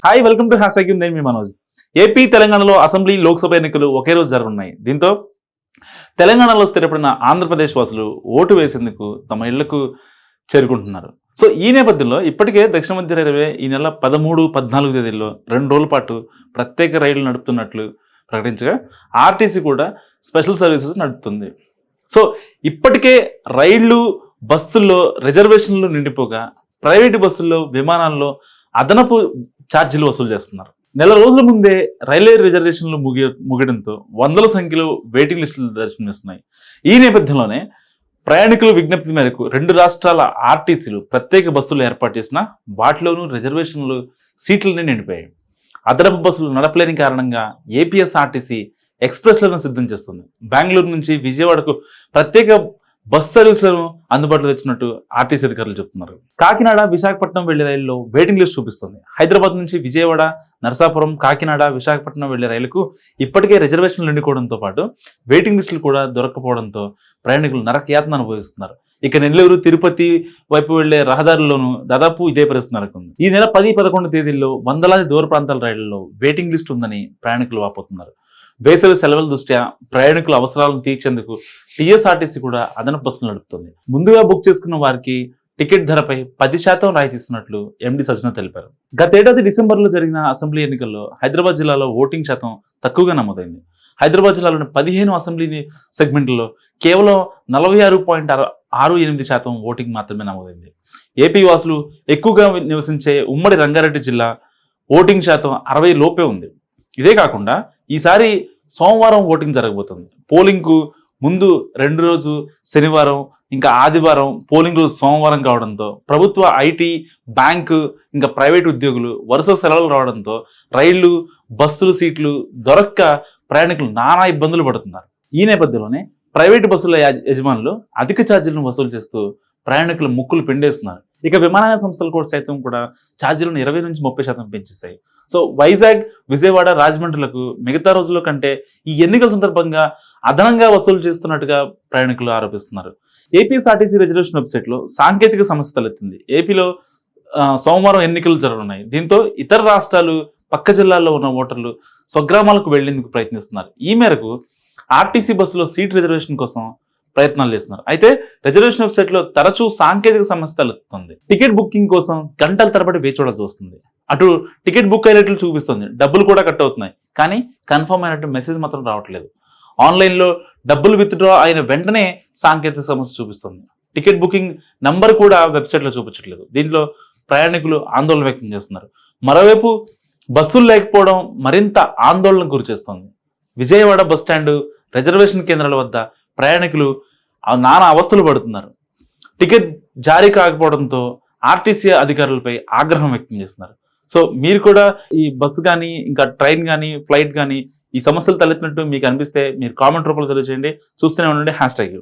Hi, welcome to hash tag నేను మీ Manoj. AP తెలంగాణలో assembly Lok Sabha ఎన్నికలు ఒకే రోజు జరగనున్నాయి. దీంతో తెలంగాణలో స్థిరపడిన ఆంధ్రప్రదేశ్ వాసులు ఓటు వేసేందుకు తమ ఇళ్లకు చేరుకుంటున్నారు. సో ఈ నేపథ్యంలో ఇప్పటికే దక్షిణ మధ్య రైల్వే ఈ నెల 13, 14 తేదీల్లో 2 రోజుల పాటు ప్రత్యేక రైళ్లు నడుపుతున్నట్లు ప్రకటించగా ఆర్టీసీ కూడా స్పెషల్ సర్వీసెస్ నడుపుతుంది. సో ఇప్పటికే రైళ్లు, బస్సుల్లో రిజర్వేషన్లు నిండిపోగా ప్రైవేటు బస్సుల్లో, విమానాల్లో అదనపు ఛార్జీలు వసూలు చేస్తున్నారు. నెల రోజుల ముందే రైల్వే రిజర్వేషన్లు ముగియడంతో వందల సంఖ్యలో వెయిటింగ్ లిస్టులు దర్శనమిస్తున్నాయి. ఈ నేపథ్యంలోనే ప్రయాణికుల విజ్ఞప్తి మేరకు 2 రాష్ట్రాల ఆర్టీసీలు ప్రత్యేక బస్సులు ఏర్పాటు చేసిన వాటిలోనూ రిజర్వేషన్లు సీట్లనే నిండిపోయాయి. అదనపు బస్సులు నడపలేని కారణంగా ఏపీఎస్ఆర్టీసీ ఎక్స్ప్రెస్లను సిద్ధం చేస్తుంది. బెంగళూరు నుంచి విజయవాడకు ప్రత్యేక బస్ సర్వీసులను అందుబాటులో తెచ్చినట్టు ఆర్టీసీ అధికారులు చెప్తున్నారు. కాకినాడ, విశాఖపట్నం వెళ్లే రైల్లో వెయిటింగ్ లిస్ట్ చూపిస్తుంది. హైదరాబాద్ నుంచి విజయవాడ, నరసాపురం, కాకినాడ, విశాఖపట్నం వెళ్లే రైలుకు ఇప్పటికే రిజర్వేషన్లు నిండుకోవడంతో పాటు వెయిటింగ్ లిస్టులు కూడా దొరకపోవడంతో ప్రయాణికులు నరకయాతన అనుభవిస్తున్నారు. ఇక నెల్లూరు, తిరుపతి వైపు వెళ్లే రహదారుల్లోనూ దాదాపు ఇదే పరిస్థితి నెలకొంది. ఈ నెల 10, 11 తేదీల్లో వందలాది దూర ప్రాంతాల రైళ్లలో వెయిటింగ్ లిస్ట్ ఉందని ప్రయాణికులు వాపోతున్నారు. వేసవి సెలవుల దృష్ట్యా ప్రయాణికుల అవసరాలను తీర్చేందుకు టీఎస్ఆర్టీసీ కూడా అదనపు బస్సులు నడుపుతుంది. ముందుగా బుక్ చేసుకున్న వారికి టికెట్ ధరపై 10% రాయితీ ఇస్తున్నట్లు ఎండి సజ్జన తెలిపారు. గతేడాది డిసెంబర్లో జరిగిన అసెంబ్లీ ఎన్నికల్లో హైదరాబాద్ జిల్లాలో ఓటింగ్ శాతం తక్కువగా నమోదైంది. హైదరాబాద్ జిల్లాలోని 15 అసెంబ్లీ సెగ్మెంట్లలో కేవలం 46.68% ఓటింగ్ మాత్రమే నమోదైంది. ఏపీ వాసులు ఎక్కువగా నివసించే ఉమ్మడి రంగారెడ్డి జిల్లా ఓటింగ్ శాతం 60 లోపే ఉంది. ఇదే కాకుండా ఈసారి సోమవారం ఓటింగ్ జరగబోతుంది. పోలింగ్కు ముందు 2 రోజు శనివారం, ఇంకా ఆదివారం, పోలింగ్ రోజు సోమవారం కావడంతో ప్రభుత్వ, ఐటీ, బ్యాంకు, ఇంకా ప్రైవేట్ ఉద్యోగులు వరుస సెలవులు రావడంతో రైళ్లు, బస్సులు సీట్లు దొరక్క ప్రయాణికులు నానా ఇబ్బందులు పడుతున్నారు. ఈ నేపథ్యంలోనే ప్రైవేటు బస్సుల యజమానులు అధిక ఛార్జీలను వసూలు చేస్తూ ప్రయాణికుల ముక్కులు పిండేస్తున్నారు. ఇక విమానయాన సంస్థలు కూడా సైతం ఛార్జీలను 20 నుంచి 30% పెంచేశాయి. సో వైజాగ్, విజయవాడ, రాజమండ్రులకు మిగతా రోజుల కంటే ఈ ఎన్నికల సందర్భంగా అదనంగా వసూలు చేస్తున్నట్టుగా ప్రయాణికులు ఆరోపిస్తున్నారు. ఏపీఎస్ఆర్టీసీ రిజర్వేషన్ వెబ్సైట్లో సాంకేతిక సమస్య తలెత్తింది. ఏపీలో సోమవారం ఎన్నికలు జరగనున్నాయి. దీంతో ఇతర రాష్ట్రాలు, పక్క జిల్లాల్లో ఉన్న ఓటర్లు స్వగ్రామాలకు వెళ్లేందుకు ప్రయత్నిస్తున్నారు. ఈ మేరకు ఆర్టీసీ బస్సులో సీట్ రిజర్వేషన్ కోసం ప్రయత్నాలు చేస్తున్నారు. అయితే రిజర్వేషన్ వెబ్సైట్లో తరచూ సాంకేతిక సమస్య తలెత్తుతుంది. టికెట్ బుకింగ్ కోసం గంటల తరబడి వేచి చూడాల్సి వస్తుంది. అటు టికెట్ బుక్ అయినట్లు చూపిస్తుంది, డబ్బులు కూడా కట్ అవుతున్నాయి, కానీ కన్ఫర్మ్ అయినట్టు మెసేజ్ మాత్రం రావట్లేదు. ఆన్లైన్లో డబ్బులు విత్డ్రా అయిన వెంటనే సాంకేతిక సమస్య చూపిస్తుంది. టికెట్ బుకింగ్ నంబర్ కూడా వెబ్సైట్లో చూపించట్లేదు. దీంట్లో ప్రయాణికులు ఆందోళన వ్యక్తం చేస్తున్నారు. మరోవైపు బస్సులు లేకపోవడం మరింత ఆందోళనకు గురిచేస్తుంది. విజయవాడ బస్టాండు, రిజర్వేషన్ కేంద్రాల వద్ద ప్రయాణికులు నానా అవస్థలు పడుతున్నారు. టికెట్ జారీ కాకపోవడంతో ఆర్టీసీ అధికారులపై ఆగ్రహం వ్యక్తం చేస్తున్నారు. సో మీరు కూడా ఈ బస్సు కానీ, ఇంకా ట్రైన్ కానీ, ఫ్లైట్ కానీ ఈ సమస్యలు తలెత్తినట్టు మీకు అనిపిస్తే మీరు కామెంట్ రూపంలో తెలియజేయండి. చూస్తూనే ఉండండి హ్యాష్ ట్యాగ్.